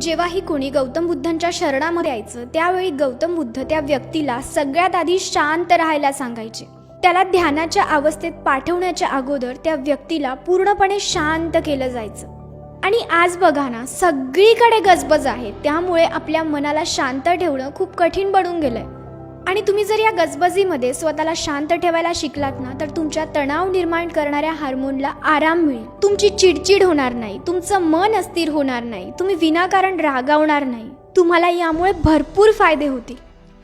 जेव्हाही कोणी गौतम बुद्धांच्या शरणामध्ये यायचं त्यावेळी गौतम बुद्ध त्या व्यक्तीला सगळ्यात आधी शांत राहायला सांगायचे. त्याला ध्यानाच्या अवस्थेत पाठवण्याच्या अगोदर त्या व्यक्तीला पूर्णपणे शांत केलं जायचं. आणि आज बघा ना, सगळीकडे गजबज आहे, त्यामुळे आपल्या मनाला शांत ठेवणं खूप कठीण बनून गेलंय. आणि तुम्ही जर या गजबजीमध्ये स्वतःला शांत ठेवायला शिकलात ना, तर तुमच्या तणाव निर्माण करणाऱ्या हार्मोनला आराम मिळेल. तुमची चिडचिड होणार नाही, तुमचं मन अस्थिर होणार नाही, तुम्ही विनाकारण रागावणार नाही. तुम्हाला यामुळे भरपूर फायदे होतील.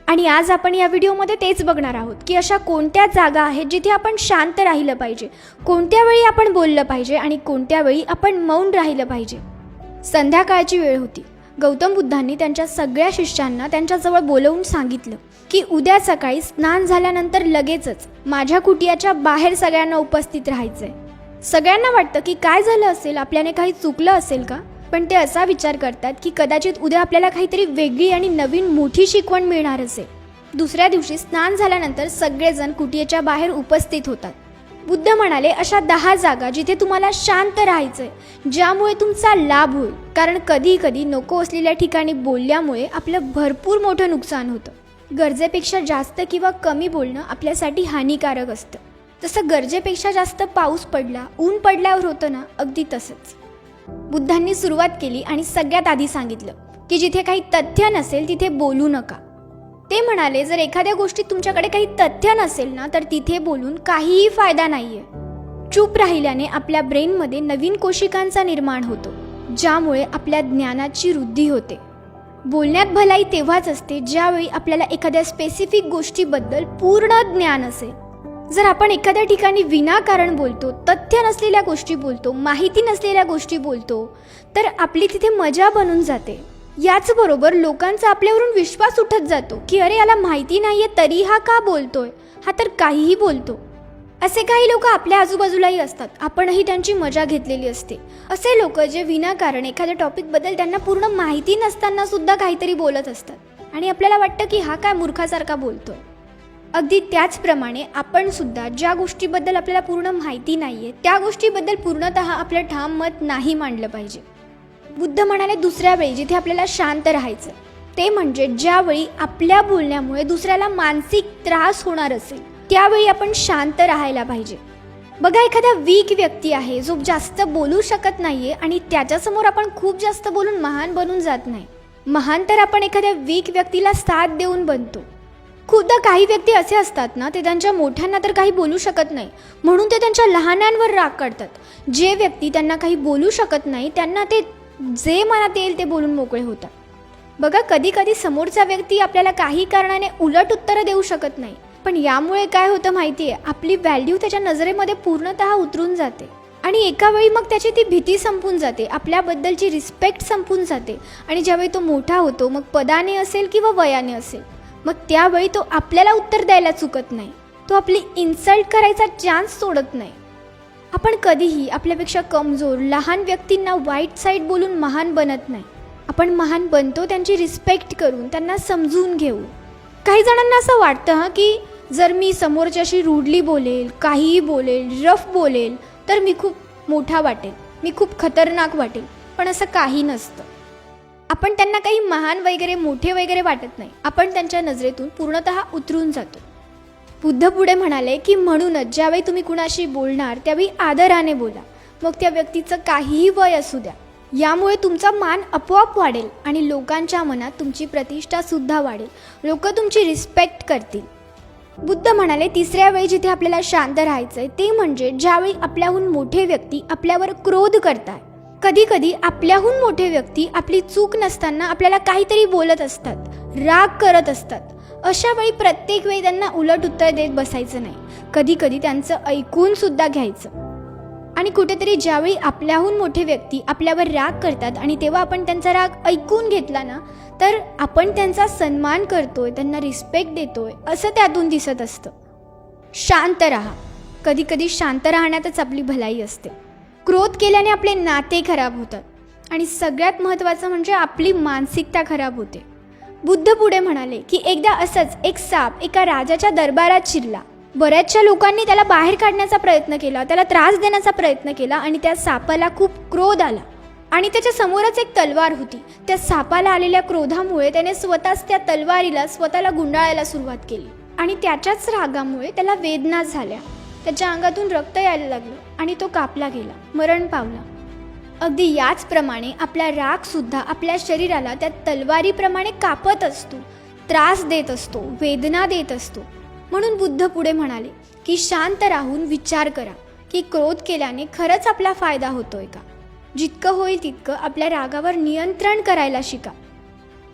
आणि आज आपण या व्हिडिओमध्ये तेच बघणार आहोत की अशा कोणत्या जागा आहेत जिथे आपण शांत राहिलं पाहिजे, कोणत्या वेळी आपण बोललं पाहिजे आणि कोणत्या वेळी आपण मौन राहिलं पाहिजे. संध्याकाळची वेळ होती. गौतम बुद्धांनी त्यांच्या सगळ्या शिष्यांना त्यांच्याजवळ बोलवून सांगितलं की उद्या सकाळी स्नान झाल्यानंतर लगेचच माझ्या कुटियाच्या बाहेर सगळ्यांना उपस्थित राहायचंय. सगळ्यांना वाटतं की काय झालं असेल, आपल्याने काही चुकलं असेल का, पण ते असा विचार करतात की कदाचित उद्या आपल्याला काहीतरी वेगळी आणि नवीन मोठी शिकवण मिळणार असेल. दुसऱ्या दिवशी स्नान झाल्यानंतर सगळेजण कुटियाच्या बाहेर उपस्थित होतात. बुद्ध म्हणाले, अशा 10 जागा जिथे तुम्हाला शांत राहायचंय, ज्यामुळे तुमचा लाभ होईल. कारण कधी कधी नको असलेल्या ठिकाणी बोलल्यामुळे आपलं भरपूर मोठं नुकसान होतं. गरजेपेक्षा जास्त किंवा कमी बोलणं आपल्यासाठी हानिकारक असतं. जसं गरजेपेक्षा जास्त पाऊस पडला, ऊन पडल्यावर होतं ना, अगदी तसंच. बुद्धांनी सुरुवात केली आणि सगळ्यात आधी सांगितलं की जिथे काही तथ्य नसेल तिथे बोलू नका. ते म्हणाले, जर एखाद्या गोष्टीत तुमच्याकडे काही तथ्य नसेल ना, तर तिथे बोलून काहीही फायदा नाहीये. चूप राहिल्याने आपल्या ब्रेनमध्ये नवीन कोशिकांचा निर्माण होतो, ज्यामुळे आपल्या ज्ञानाची वृद्धी होते. बोलण्यात भलाई तेव्हाच असते ज्यावेळी आपल्याला एखाद्या स्पेसिफिक गोष्टीबद्दल पूर्ण ज्ञान असेल. जर आपण एखाद्या ठिकाणी विनाकारण बोलतो, तथ्य नसलेल्या गोष्टी बोलतो, माहिती नसलेल्या गोष्टी बोलतो, तर आपली तिथे मजा बनून जाते. याचबरोबर लोकांचा आपल्यावरून विश्वास उठत जातो की अरे, याला माहिती नाहीये तरी हा का बोलतोय, हा तर काहीही बोलतो. असे काही लोक आपल्या आजूबाजूलाही असतात, आपणही त्यांची मजा घेतलेली असते. असे लोक जे विनाकारण एखाद्या टॉपिकबद्दल त्यांना पूर्ण माहिती नसताना सुद्धा काहीतरी बोलत असतात आणि आपल्याला वाटतं की हा काय मूर्खासारखा बोलतोय. अगदी त्याचप्रमाणे आपण सुद्धा ज्या गोष्टीबद्दल आपल्याला पूर्ण माहिती नाहीये त्या गोष्टीबद्दल पूर्णतः आपलं ठाम मत नाही मांडलं पाहिजे. बुद्ध म्हणाले, दुसऱ्या वेळी जिथे आपल्याला शांत राहायचं ते म्हणजे ज्यावेळी आपल्या बोलण्यामुळे दुसऱ्याला मानसिक त्रास होणार असेल, त्यावेळी आपण शांत राहायला पाहिजे. बघा, एखादा वीक व्यक्ती आहे जो जास्त बोलू शकत नाहीये आणि त्याच्यासमोर आपण खूप जास्त बोलून महान बनून जात नाही. महान तर आपण एखाद्या वीक व्यक्तीला साथ देऊन बनतो. खूपदा काही व्यक्ती असे असतात ना, ते त्यांच्या मोठ्यांना तर काही बोलू शकत नाही म्हणून ते त्यांच्या लहानांवर राग काढतात. जे व्यक्ती त्यांना काही बोलू शकत नाही त्यांना ते जे मनात येईल ते बोलून मोकळे होतात. बघा, कधी कधी समोरचा व्यक्ती आपल्याला काही कारणाने उलट उत्तरं देऊ शकत नाही, पण यामुळे काय होतं माहिती आहे, आपली व्हॅल्यू त्याच्या नजरेमध्ये पूर्णतः उतरून जाते आणि एका वेळी मग त्याची ती भीती संपून जाते, आपल्याबद्दलची रिस्पेक्ट संपून जाते. आणि ज्यावेळी तो मोठा होतो, मग पदाने असेल किंवा वयाने असेल, मग त्यावेळी तो आपल्याला उत्तर द्यायला चुकत नाही, तो आपली इन्सल्ट करायचा चान्स सोडत नाही. आपण कधीही आपल्यापेक्षा कमजोर लहान व्यक्तींना वाईट साईड बोलून महान बनत नाही. आपण महान बनतो त्यांची रिस्पेक्ट करून, त्यांना समजून घेऊ. काही जणांना असं वाटतं की जर मी समोरच्याशी रूडली बोलेल, काहीही बोलेल, रफ बोलेल, तर मी खूप मोठा वाटेल, मी खूप खतरनाक वाटेल. पण असं काही नसतं. आपण त्यांना काही महान वगैरे मोठे वगैरे वाटत नाही, आपण त्यांच्या नजरेतून पूर्णतः उतरून जातो. बुद्ध पुढे म्हणाले की म्हणूनच ज्यावेळी तुम्ही कुणाशी बोलणार त्यावेळी आदराने बोला, मग त्या व्यक्तीचं काहीही वय असू द्या. यामुळे तुमचा मान आपोआप वाढेल आणि लोकांच्या मनात तुमची प्रतिष्ठा सुद्धा वाढेल, लोक तुमची रिस्पेक्ट करतील. बुद्ध म्हणाले, तिसऱ्या वेळी जिथे आपल्याला शांत राहायचंय ते म्हणजे ज्यावेळी आपल्याहून मोठे व्यक्ती आपल्यावर क्रोध करताय. कधी कधी आपल्याहून मोठे व्यक्ती आपली चूक नसताना आपल्याला काहीतरी बोलत असतात, राग करत असतात. अशा वेळी प्रत्येक वेळी त्यांना उलट उत्तर देत बसायचं नाही, कधी कधी त्यांचं ऐकून सुद्धा घ्यायचं. आणि कुठेतरी ज्यावेळी आपल्याहून मोठे व्यक्ती आपल्यावर राग करतात आणि तेव्हा आपण त्यांचा राग ऐकून घेतला ना, तर आपण त्यांचा सन्मान करतोय, त्यांना रिस्पेक्ट देतोय असं त्यातून दिसत असतं. शांत राहा. कधी कधी शांत राहण्यातच आपली भलाई असते. क्रोध केल्याने आपले नाते खराब होतात आणि सगळ्यात महत्त्वाचं म्हणजे आपली मानसिकता खराब होते. बुद्ध पुढे म्हणाले की एकदा असंच एक साप एका राजाच्या दरबारात शिरला. बऱ्याचशा लोकांनी त्याला बाहेर काढण्याचा प्रयत्न केला, त्याला त्रास देण्याचा प्रयत्न केला आणि त्या सापाला खूप क्रोध आला. आणि त्याच्या समोरच एक तलवार होती. त्या सापाला आलेल्या क्रोधामुळे त्याने स्वतःच त्या तलवारीला स्वतःला गुंडाळायला सुरुवात केली आणि त्याच्याच रागामुळे त्याला वेदना झाल्या. त्याच्या अंगातून रक्त यायला लागलं आणि तो कापला गेला, मरण पावला. अगदी याचप्रमाणे आपला राग सुद्धा आपल्या शरीराला त्या तलवारीप्रमाणे कापत असतो, त्रास देत असतो, वेदना देत असतो. म्हणून बुद्ध पुढे म्हणाले की शांत राहून विचार करा की क्रोध केल्याने खरंच आपला फायदा होतोय का. जितकं होईल तितकं आपल्या रागावर नियंत्रण करायला शिका.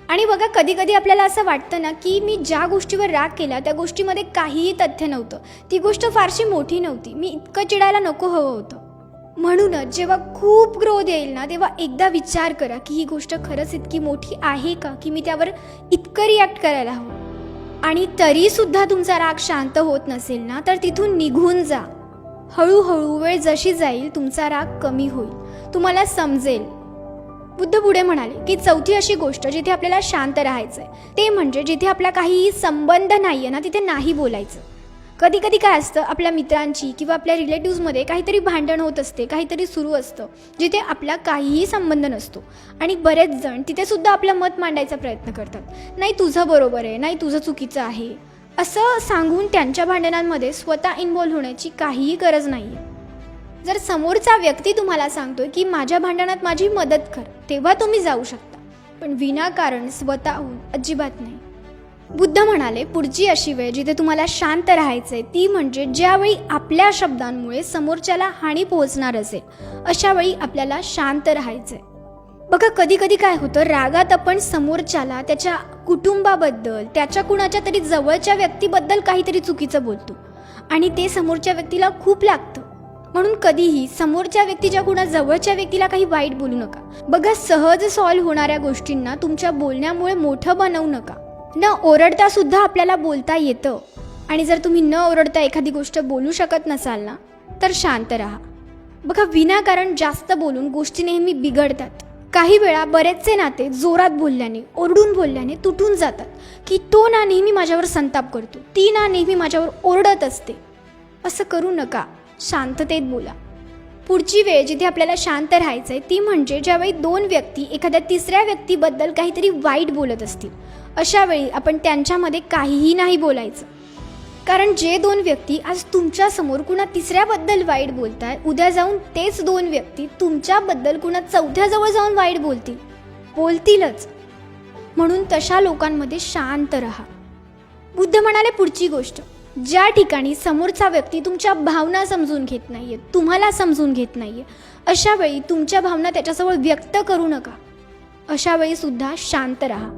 आणि बघा, कधी कधी आपल्याला असं वाटतं ना की मी ज्या गोष्टीवर राग केला त्या गोष्टीमध्ये काहीही तथ्य नव्हतं, ती गोष्ट फारशी मोठी नव्हती, मी इतकं चिडायला नको हवं होतं. म्हणूनच जेव्हा खूप क्रोध येईल ना तेव्हा एकदा विचार करा की ही गोष्ट खरंच इतकी मोठी आहे का की मी त्यावर इतकं रिॲक्ट करायला हवं. आणि तरीसुद्धा तुमचा राग शांत होत नसेल ना तर तिथून निघून जा. हळूहळू वेळ जशी जाईल तुमचा राग कमी होईल, तुम्हाला समजेल. बुद्ध पुढे म्हणाले की चौथी अशी गोष्ट जिथे आपल्याला शांत राहायचंय ते म्हणजे जिथे आपला काहीही संबंध नाहीये ना तिथे नाही बोलायचं. कधी कधी काय असतं, आपल्या मित्रांची किंवा आपल्या रिलेटिव्समध्ये काहीतरी भांडण होत असते, काहीतरी सुरू असतं जिथे आपला काहीही संबंध नसतो आणि बरेच जण तिथे सुद्धा आपलं मत मांडायचा प्रयत्न करतात. नाही तुझं बरोबर आहे, नाही तुझं चुकीचं आहे, असं सांगून त्यांच्या भांडणांमध्ये स्वतः इन्व्हॉल्व्ह होण्याची काहीही गरज नाही आहे. जर समोरचा व्यक्ती तुम्हाला सांगतोय की माझ्या भांडणात माझी मदत कर, तेव्हा तुम्ही जाऊ शकता, पण विनाकारण स्वतःहून अजिबात नाही. बुद्ध म्हणाले पुढची अशी वेळ जिथे तुम्हाला शांत राहायचंय ती म्हणजे ज्यावेळी आपल्या शब्दांमुळे समोरच्याला हानी पोहोचणार असेल, अशा वेळी आपल्याला शांत राहायचंय. बघा, कधी कधी काय होतं, रागात आपण समोरच्याला त्याच्या कुटुंबाबद्दल, त्याच्या कुणाच्या तरी जवळच्या व्यक्तीबद्दल काहीतरी चुकीचं बोलतो आणि ते समोरच्या व्यक्तीला खूप लागतं. म्हणून कधीही समोरच्या व्यक्तीच्या कुणा जवळच्या व्यक्तीला काही वाईट बोलू नका. बघा, सहज सॉल्व्ह होणाऱ्या गोष्टींना तुमच्या बोलण्यामुळे मोठं बनवू नका. न ओरडता सुद्धा आपल्याला बोलता येतं आणि जर तुम्ही न ओरडता एखादी गोष्ट बोलू शकत नसाल ना तर शांत राहा. बघा, विनाकारण जास्त बोलून गोष्टी नेहमी बिघडतात. काही वेळा बरेचसे नाते जोरात बोलल्याने, ओरडून बोलल्याने तुटून जातात की तो ना नेहमी माझ्यावर संताप करतो, ती ना नेहमी माझ्यावर ओरडत असते. असं करू नका, शांततेत बोला. पुढची वेळ जिथे आपल्याला शांत राहायचंय ती म्हणजे ज्यावेळी दोन व्यक्ती एखाद्या तिसऱ्या व्यक्तीबद्दल काहीतरी वाईट बोलत असतील, अशा वेळी आपण त्यांच्यामध्ये काहीही नाही बोलायचं. कारण जे दोन व्यक्ती आज तुमच्यासमोर कुणा तिसऱ्याबद्दल वाईट बोलताय, उद्या जाऊन तेच दोन व्यक्ती तुमच्याबद्दल कुणा चौथ्याजवळ जाऊन वाईट बोलतीलच. म्हणून तशा लोकांमध्ये शांत राहा. बुद्ध म्हणाले पुढची गोष्ट, ज्या ठिकाणी समोरचा व्यक्ती तुमच्या भावना समजून घेत नाहीये, तुम्हाला समजून घेत नाहीये, अशा वेळी तुमच्या भावना त्याच्याजवळ व्यक्त करू नका. अशा वेळी सुद्धा शांत राहा.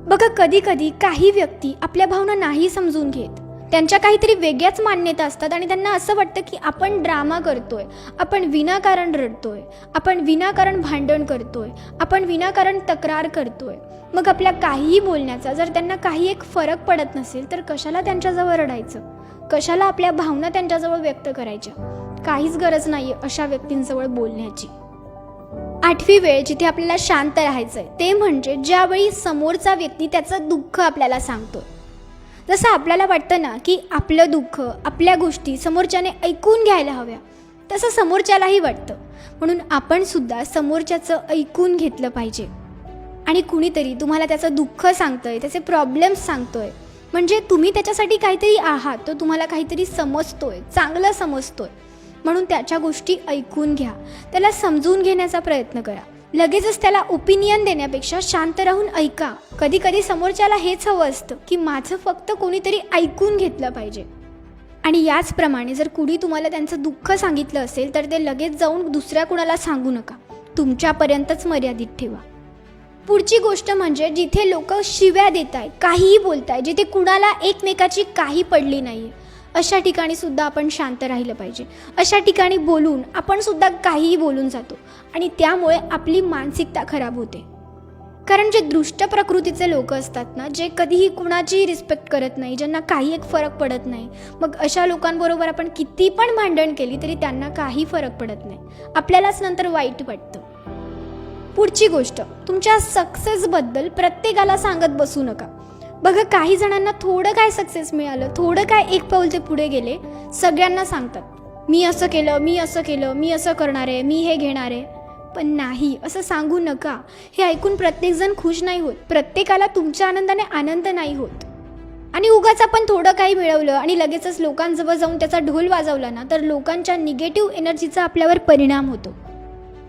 बघा, कधी कधी काही व्यक्ती आपल्या भावना नाही समजून घेत, त्यांच्या काहीतरी वेगळ्याच मान्यता असतात आणि त्यांना असं वाटतं की आपण ड्रामा करतोय, आपण विनाकारण रडतोय, आपण विनाकारण भांडण करतोय, आपण विनाकारण तक्रार करतोय. मग आपल्या काहीही बोलण्याचा जर त्यांना काही एक फरक पडत नसेल तर कशाला त्यांच्याजवळ रडायचं, कशाला आपल्या भावना त्यांच्याजवळ व्यक्त करायच्या. काहीच गरज नाही आहे अशा व्यक्तींजवळ बोलण्याची. आठवी वेळ जिथे आपल्याला शांत राहायचंय ते म्हणजे ज्यावेळी समोरचा व्यक्ती त्याचं दुःख आपल्याला सांगतोय. जसं आपल्याला वाटतं ना की आपलं दुःख, आपल्या गोष्टी समोरच्याने ऐकून घ्यायला हव्या, तसं समोरच्यालाही वाटतं. म्हणून आपण सुद्धा समोरच्याचं ऐकून घेतलं पाहिजे. आणि कुणीतरी तुम्हाला त्याचं दुःख सांगतोय, त्याचे प्रॉब्लेम्स सांगतोय, म्हणजे तुम्ही त्याच्यासाठी काहीतरी आहात, तो तुम्हाला काहीतरी समजतोय, चांगलं समजतोय. म्हणून त्याच्या गोष्टी ऐकून घ्या, त्याला समजून घेण्याचा प्रयत्न करा. लगेचच त्याला ओपिनियन देण्यापेक्षा शांत राहून ऐका. कधी कधी समोरच्याला हेच हवं असतं की माझं फक्त कोणीतरी ऐकून घेतलं पाहिजे. आणि याचप्रमाणे जर कुणी तुम्हाला त्यांचं दुःख सांगितलं असेल तर ते लगेच जाऊन दुसऱ्या कुणाला सांगू नका, तुमच्यापर्यंतच मर्यादित ठेवा. पुढची गोष्ट म्हणजे जिथे लोक शिव्या देत आहेत, काहीही बोलताय, जिथे कुणाला एकमेकाची काही पडली नाही, अशा ठिकाणी सुद्धा आपण शांत राहिलं पाहिजे. अशा ठिकाणी बोलून आपण सुद्धा काहीही बोलून जातो आणि त्यामुळे आपली मानसिकता खराब होते. कारण जे दृष्ट प्रकृतीचे लोक असतात ना, जे कधीही कुणाची रिस्पेक्ट करत नाही, ज्यांना काही एक फरक पडत नाही, मग अशा लोकांबरोबर आपण किती पण भांडण केली तरी त्यांना काही फरक पडत नाही, आपल्यालाच नंतर वाईट वाटतं. पुढची गोष्ट, तुमच्या सक्सेसबद्दल प्रत्येकाला सांगत बसू नका. बघा, काही जणांना थोडं काय सक्सेस मिळालं, थोडं काय एक पाऊल ते पुढे गेले, सगळ्यांना सांगतात मी असं केलं, मी असं केलं, मी असं करणार आहे, मी हे घेणार आहे. पण नाही असं सांगू नका. हे ऐकून प्रत्येकजण खुश नाही होत. प्रत्येकाला तुमच्या आनंदाने आनंद नाही होत. आणि उगाच आपण थोडं काही मिळवलं आणि लगेचच लोकांजवळ जाऊन त्याचा ढोल वाजवला ना, तर लोकांच्या निगेटिव्ह एनर्जीचा आपल्यावर परिणाम होतो.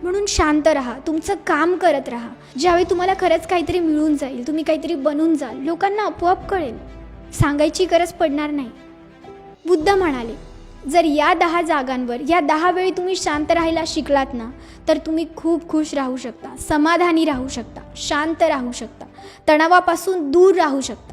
म्हणून शांत राहा, तुमचं काम करत राहा. ज्यावेळी तुम्हाला खरंच काहीतरी मिळून जाईल, तुम्ही काहीतरी बनून जाल, लोकांना आपोआप कळेल, सांगायची गरज पडणार नाही. बुद्ध म्हणाले, जर या 10 जागांवर या 10 वेळी तुम्ही शांत राहायला शिकलात ना, तर तुम्ही खूप खुश राहू शकता, समाधानी राहू शकता, शांत राहू शकता, तणावापासून दूर राहू शकता.